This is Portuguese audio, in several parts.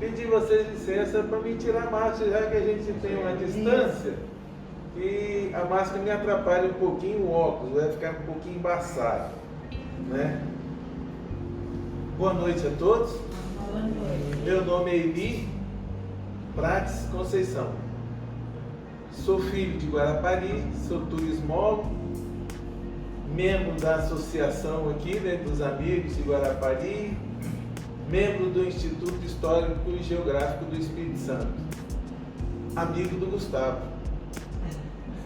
pedir vocês licença para me tirar a máscara, já que a gente tem uma distância e a máscara me atrapalha um pouquinho o óculos, vai ficar um pouquinho embaçado, né? Boa noite a todos. Boa noite. Meu nome é Eli Prates Conceição. Sou filho de Guarapari, sou turismólogo, membro da associação aqui, né, dos amigos de Guarapari, membro do Instituto Histórico e Geográfico do Espírito Santo, amigo do Gustavo,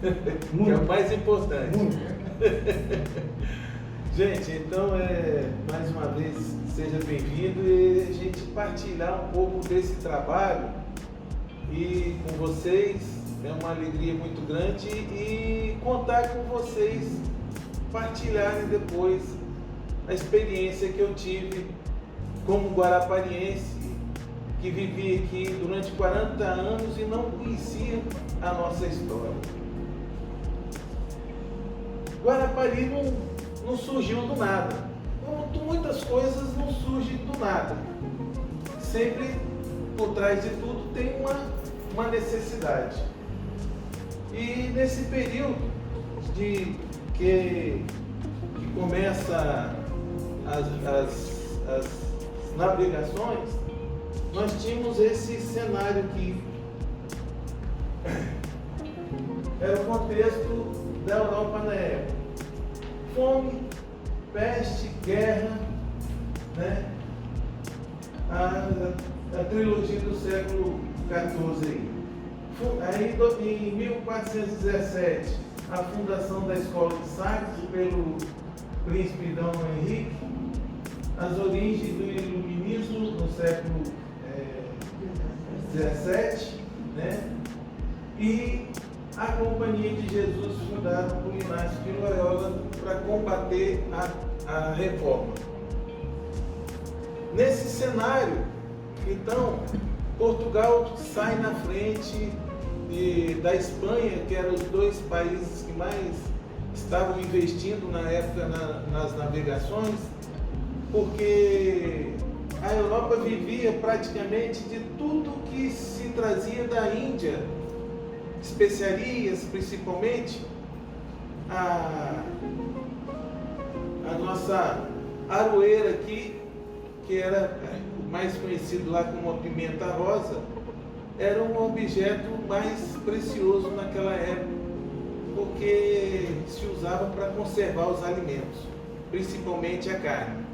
que é o mais importante. Gente, então, mais uma vez, seja bem-vindo e a gente partilhar um pouco desse trabalho e com vocês, é uma alegria muito grande e contar com vocês, partilharem depois a experiência que eu tive como guarapariense, que vivi aqui durante 40 anos e não conhecia a nossa história. Guarapari não surgiu do nada. Muitas coisas não surgem do nada. Sempre por trás de tudo tem uma necessidade. E nesse período que começa as navegações, nós tínhamos esse cenário aqui. Era o contexto da Europa na época. Fome, peste, guerra, né? A trilogia do século XIV aí. Em 1417, a fundação da Escola de Sagres pelo príncipe Dom Henrique, as origens do iluminismo no século XVII, né? E a Companhia de Jesus, fundada por Inácio de Loyola, para combater a reforma. Nesse cenário, então, Portugal sai na frente da Espanha, que eram os dois países que mais estavam investindo na época nas navegações, porque a Europa vivia praticamente de tudo que se trazia da Índia, especiarias principalmente, a nossa aroeira aqui, que era mais conhecido lá como a pimenta rosa, era um objeto mais precioso naquela época, porque se usava para conservar os alimentos, principalmente a carne.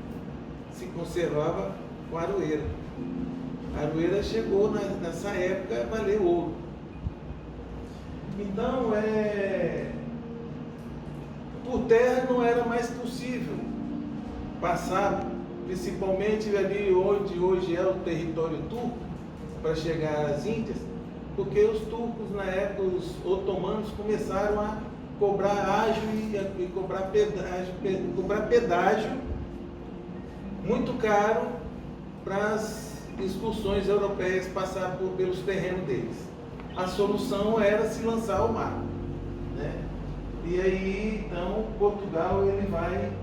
Se conservava com a aroeira. A aroeira chegou nessa época a valer ouro. Então, por terra não era mais possível passar, principalmente ali onde hoje é o território turco, para chegar às Índias, porque os turcos, na época, os otomanos, começaram a cobrar ágio e cobrar pedágio muito caro para as excursões europeias passar pelos terrenos deles. A solução era se lançar ao mar, né? E aí, então, Portugal ele vai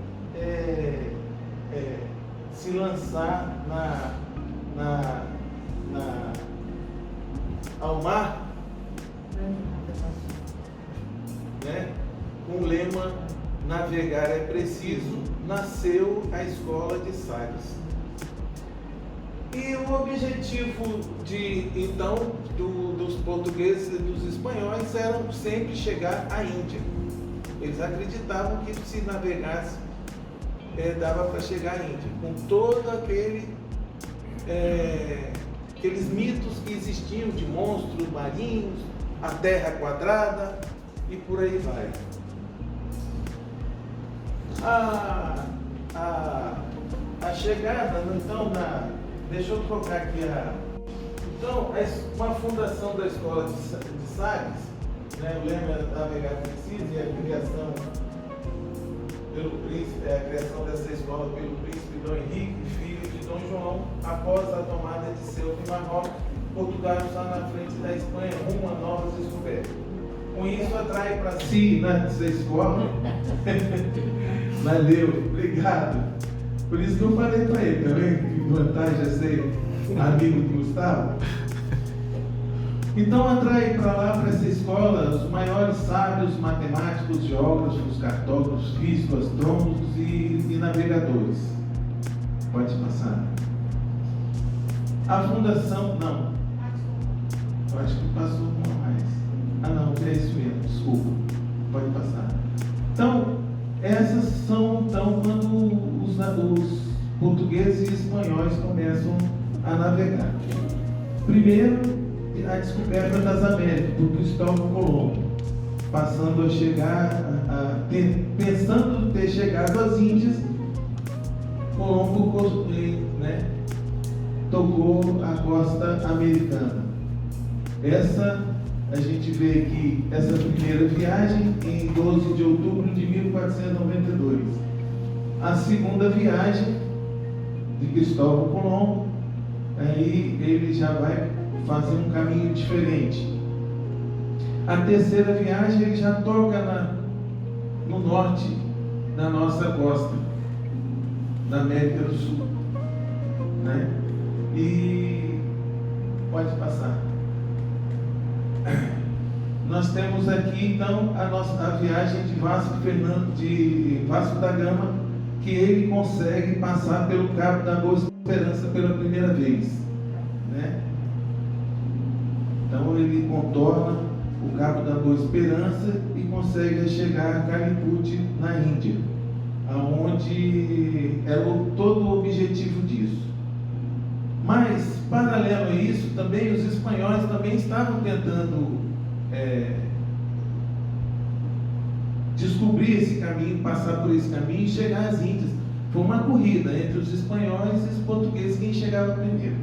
se lançar ao mar, né? Com o lema "Navegar é preciso", nasceu a Escola de Sagres. E o objetivo dos portugueses e dos espanhóis era sempre chegar à Índia. Eles acreditavam que se navegasse, dava para chegar à Índia, com todo aqueles mitos que existiam de monstros marinhos, a terra quadrada e por aí vai. A chegada, então, deixa eu trocar aqui então, uma fundação da Escola de Sagres, né, o lema é "Navegar preciso", e a criação pelo príncipe, a criação dessa escola pelo príncipe Dom Henrique, filho de Dom João, após a tomada de Ceuta e Marrocos. Portugal está na frente da Espanha rumo a novas descobertas. Com isso, atrai para si, nessa escola, valeu, obrigado. Por isso que eu falei para ele, tá vendo? Que vantagem é ser amigo do Gustavo. Então atrai para lá, para essa escola, os maiores sábios, matemáticos, geógrafos, cartógrafos, físicos, astrônomos e navegadores. Pode passar. A fundação, não. Eu acho que passou uma mais. Ah não, é isso mesmo, desculpa. Pode passar. Então, essas são então quando os portugueses e espanhóis começam a navegar. Primeiro, a descoberta das Américas, por Cristóvão Colombo, passando a chegar, pensando ter chegado às Índias, Colombo, né, tocou a costa americana. Essa, a gente vê aqui, essa primeira viagem em 12 de outubro de 1492. A segunda viagem de Cristóvão Colombo, aí ele já vai fazer um caminho diferente. A terceira viagem ele já toca no norte da nossa costa, da América do Sul, né? E pode passar. Nós temos aqui então a viagem de Vasco da Gama, que ele consegue passar pelo Cabo da Boa Esperança pela primeira vez, né? Então ele contorna o Cabo da Boa Esperança e consegue chegar a Caliput, na Índia, aonde era todo o objetivo disso. Mas, paralelo a isso, também os espanhóis também estavam tentando descobrir esse caminho, passar por esse caminho e chegar às Índias. Foi uma corrida entre os espanhóis e os portugueses, quem chegava primeiro.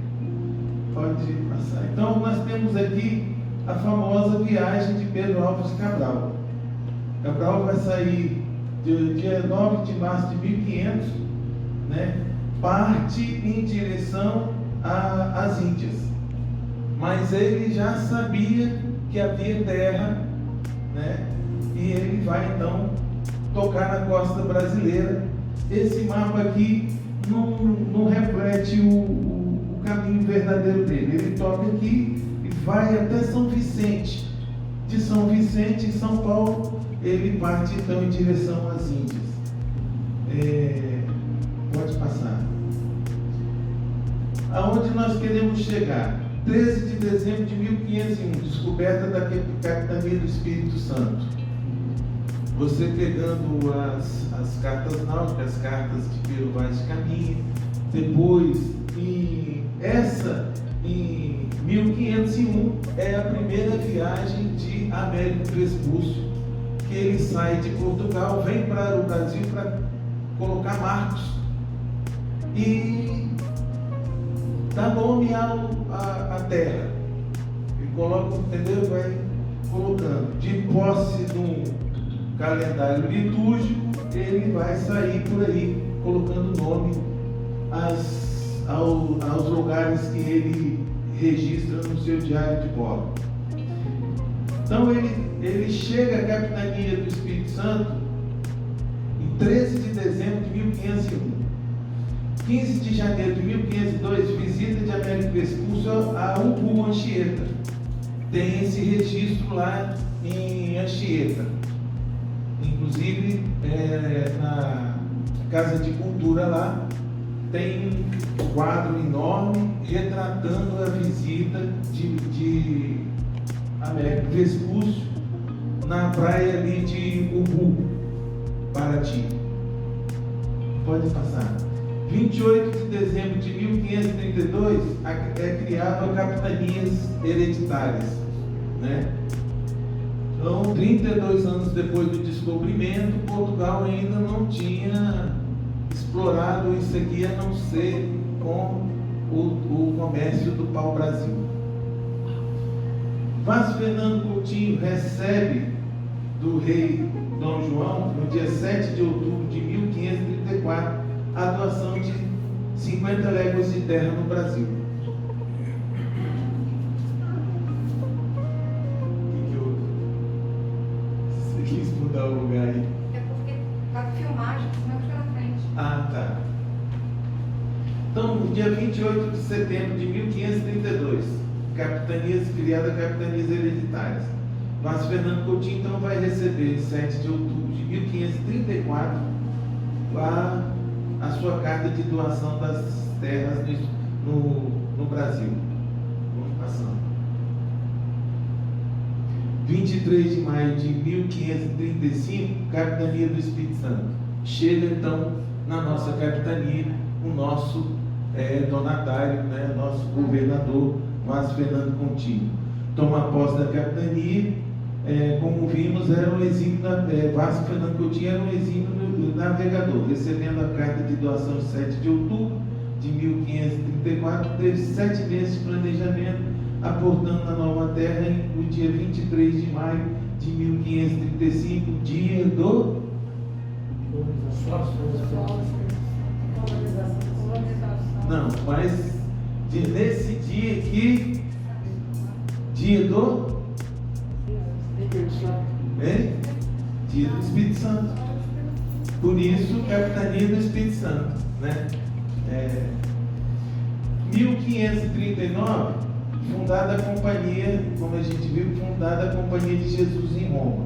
Pode passar. Então nós temos aqui a famosa viagem de Pedro Álvares Cabral. Cabral vai sair dia 9 de março de 1500, né? Parte em direção às Índias. Mas ele já sabia que havia terra, né? E ele vai então tocar na costa brasileira. Esse mapa aqui não reflete o caminho verdadeiro dele. Ele toca aqui e vai até São Vicente. De São Vicente, em São Paulo, ele parte então em direção às Índias. Pode passar. Aonde nós queremos chegar? 13 de dezembro de 1501, descoberta da capitania do Espírito Santo. Você pegando as cartas náuticas, as cartas de Pedro Vaz de Caminha, depois em 1501 é a primeira viagem de Américo Vespúcio, que ele sai de Portugal, vem para o Brasil para colocar marcos e dá nome à terra. Ele coloca, entendeu? Vai colocando. De posse de um calendário litúrgico, ele vai sair por aí colocando nome aos lugares que ele registra no seu diário de bordo. Então ele chega à capitania do Espírito Santo em 13 de dezembro de 1501. 15 de janeiro de 1502, visita de Américo Vespúcio a Ubu, Anchieta. Tem esse registro lá em Anchieta. Inclusive, na Casa de Cultura lá, tem um quadro enorme retratando a visita de Américo Vespúcio na praia ali de Ubu, Paraty. Pode passar. 28 de dezembro de 1532 é criado a capitanias hereditárias, né? Então, 32 anos depois do descobrimento, Portugal ainda não tinha explorado isso aqui, a não ser com o comércio do pau-brasil. Vaz Fernando Coutinho recebe do rei Dom João, no dia 7 de outubro de 1534, a doação de 50 léguas de terra no Brasil. Você quis mudar o lugar aí? É porque tá filmagem, senão fica na frente. Ah, tá. Então, no dia 28 de setembro de 1532, criada Capitanias Hereditárias. Márcio Fernando Coutinho então vai receber, em 7 de outubro de 1534, a sua carta de doação das terras no Brasil. Vamos passando. 23 de maio de 1535, Capitania do Espírito Santo. Chega então na nossa capitania o nosso donatário, né, nosso governador, Márcio Fernando Coutinho. Toma posse da capitania, como vimos, era um exímio, Márcio Fernando Coutinho era um exímio navegador, recebendo a carta de doação de 7 de outubro de 1534, teve 7 meses de planejamento, aportando na nova terra no dia 23 de maio de 1535, dia do... Não, mas nesse dia aqui, dia do... Dia do Espírito Santo. Por isso, Capitania do Espírito Santo, né? 1539, fundada a companhia, como a gente viu, fundada a Companhia de Jesus em Roma,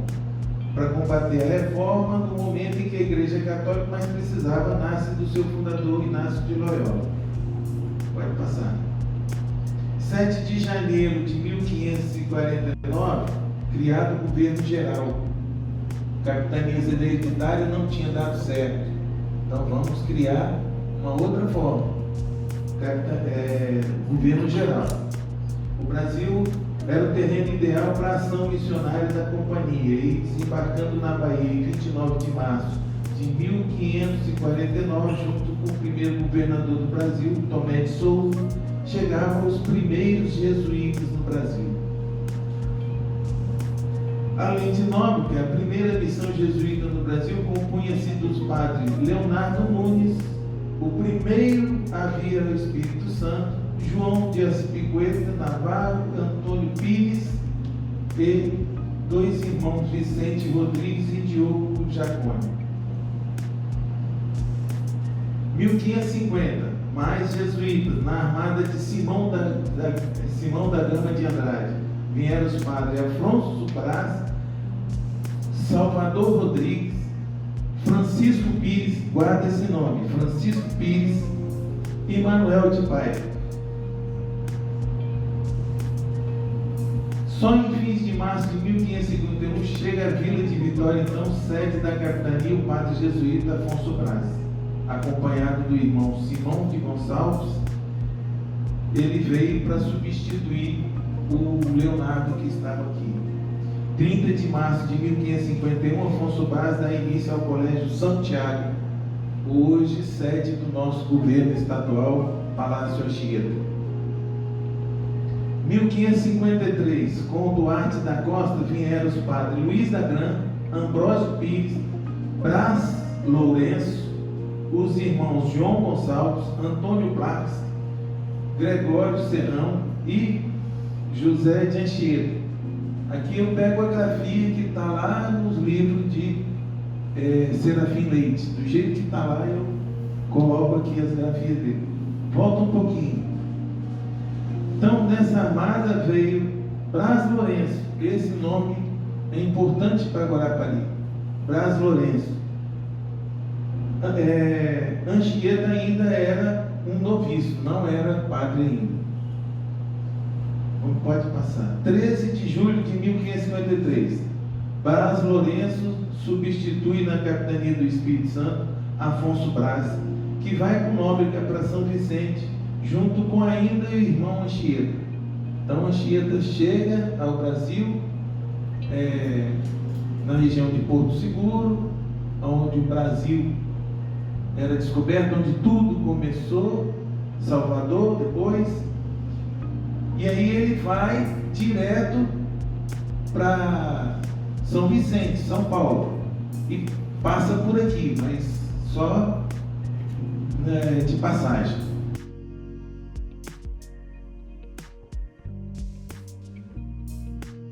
para combater a reforma no momento em que a Igreja Católica mais precisava, nasce do seu fundador Inácio de Loyola. Pode passar. 7 de janeiro de 1549, criado o governo geral. Capitanias hereditárias não tinha dado certo. Então vamos criar uma outra forma. Governo geral. O Brasil era o terreno ideal para a ação missionária da companhia, e desembarcando na Bahia em 29 de março de 1549, junto com o primeiro governador do Brasil, Tomé de Souza, chegavam os primeiros jesuítas no Brasil. Além de nome, a primeira missão jesuíta no Brasil compunha-se dos padres Leonardo Nunes, o primeiro a vir ao Espírito Santo, João de Aspigueta Navarro, Antônio Pires e 2 irmãos, Vicente Rodrigues e Diogo Jacone. 1550, mais jesuítas, na armada de Simão da Gama de Andrade. Vieram os padres Afonso Braz, Salvador Rodrigues, Francisco Pires, guarda esse nome, Francisco Pires e Manuel de Paiva. Só em fins de março de 1551 chega à vila de Vitória, então sede da capitania, o padre jesuíta Afonso Braz, acompanhado do irmão Simão de Gonçalves. Ele veio para substituir o Leonardo que estava aqui. 30 de março de 1551, Afonso Braz dá início ao Colégio Santiago, hoje sede do nosso governo estadual, Palácio Anchieta. 1553, com Duarte da Costa, vieram os padres Luiz da Gran, Ambrósio Pires, Brás Lourenço, os irmãos João Gonçalves, Antônio Plaques, Gregório Serrão e José de Anchieta. Aqui eu pego a grafia que está lá nos livros de Serafim Leite. Do jeito que está lá, eu coloco aqui as grafias dele. Volta um pouquinho. Então, dessa armada veio Brás Lourenço. Esse nome é importante para Guarapari. Brás Lourenço. Anchieta ainda era um noviço, não era padre ainda. Não pode passar. 13 de julho de 1553, Brás Lourenço substitui na capitania do Espírito Santo Afonso Braz, que vai com o nome para São Vicente, junto com ainda o irmão Anchieta. Então Anchieta chega ao Brasil, na região de Porto Seguro, onde o Brasil era descoberto, onde tudo começou, Salvador depois, e aí ele vai direto para São Vicente, São Paulo, e passa por aqui, mas só de passagem.